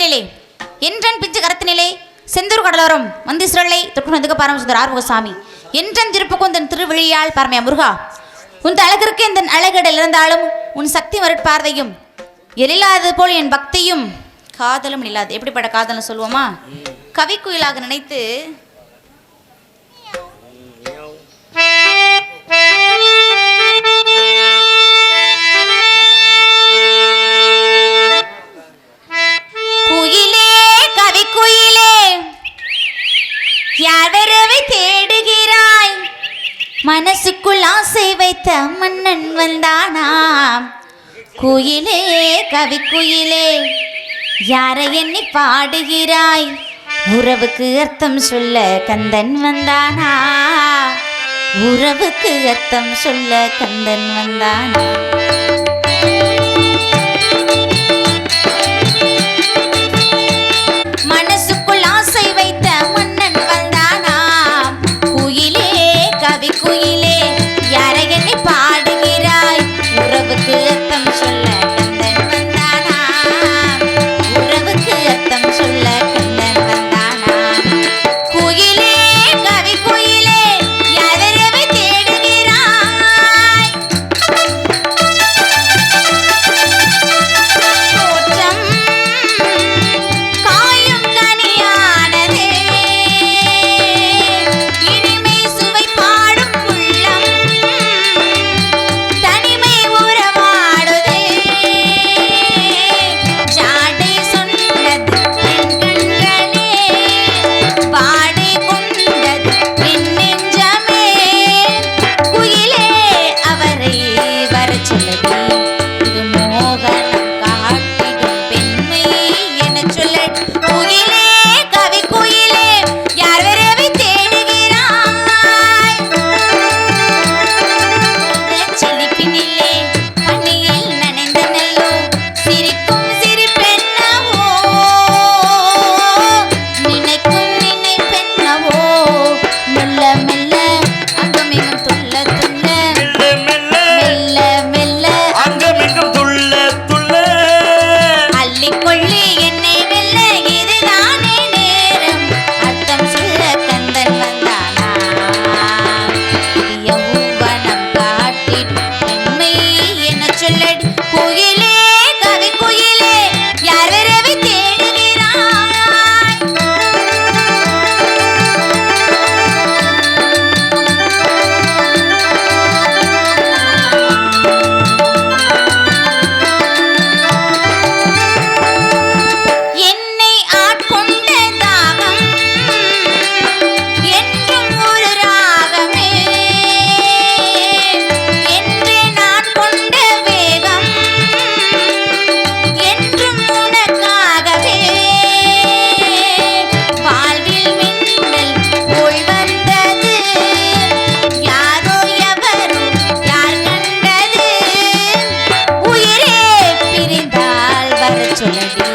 நெஞ்சினிலே என்றன் பிஞ்சு கரத்தினிலே செந்தூர் கடலோரம் மந்தீஸ்வரலை தொற்குணதுக்கு பரமசுந்தர் ஆறுமுகசாமி என்றன் திருப்புக்கும் தன் திருவிழியால் பரமையா முருகா உன் அழகிற்கு இந்த அழகிடல் இருந்தாலும் உன் சக்தி மறுப்பார்வையும் எழிலாதது போல் என் பக்தியும் காதலும் இல்லாது. எப்படிப்பட்ட காதலும் சொல்லுவோமா? கவிக்குயிலாக நினைத்து குயிலே கவிக்குயிலே யார் வரவை தேடுகிறாய்? மனசுக்குள் ஆசை வைத்த மன்னன் வந்தானாம். குயிலே கவிக்குயிலே யாரை எண்ணி பாடுகிறாய்? உறவுக்கு அர்த்தம் சொல்ல கந்தன் வந்தானா. உறவுக்கு அர்த்தம் சொல்ல கந்தன் வந்தானா. மனசுக்குள் ஆசை வைத்த மன்னன் வந்தானா. குயிலே கவிக்குயிலே யாரை எண்ணி பாடுகிறாய்? உறவுக்கு அர்த்தம் சொல்ல கந்தன் வந்தானா. உறவுக்கு அர்த்தம் சொல்ல கந்தன் வந்தானா. குயிலே கவிக்குயிலே யாரவை தேடுகிறாய்? தோற்றம் காயும் கனியானதே இனிமை சுவை பாடும் உள்ளம் தனிமை உறவாடுதே. ஜாடை சொன்னது என் கண்களே பாடி கொண்டது என் நெஞ்சமே. குயிலே அவரை வரச் சொல்லடி இது மோகனம் காட்டிடும் பெண்மை எனச் சொல்லடி. குயிலே கவிக்குயிலே யார் வரவை தேடுகிறாய்? செழிப்பினிலே பனியில் நனைந்த நல்லோ சிரிக்கும் சிரிப்பென்னவோ நினைக்கும் நினைப்பென்னவோ மெல்ல மெல்ல அங்கமெங்கும் துள்ள துள்ள மெல்ல மெல்ல அங்கமெங்கும் துள்ள துள்ள அள்ளிக்கொள்ளி என்னை வெல்ல இதுதானே நேரம். அர்த்தம் சொல்ல கந்தன் வந்தானா. யௌவனம் காட்டிடும் பெண்மை எனச் சொல்லடி. குயிலே கவிக்குயிலே யார் வரவை தேடுகிறாய்? என்னை ஆட்கொண்ட தாகம் என்றும் ஒரு ராகமே என்று நான் கொண்ட வேகம் என்றும் உனக்காகவே. வாழ்வில் மின்னல் போய் வந்தது யாரோ எவரோ யார் கண்டது. உயிரே பிரிந்தால் வரச் சொல்லடி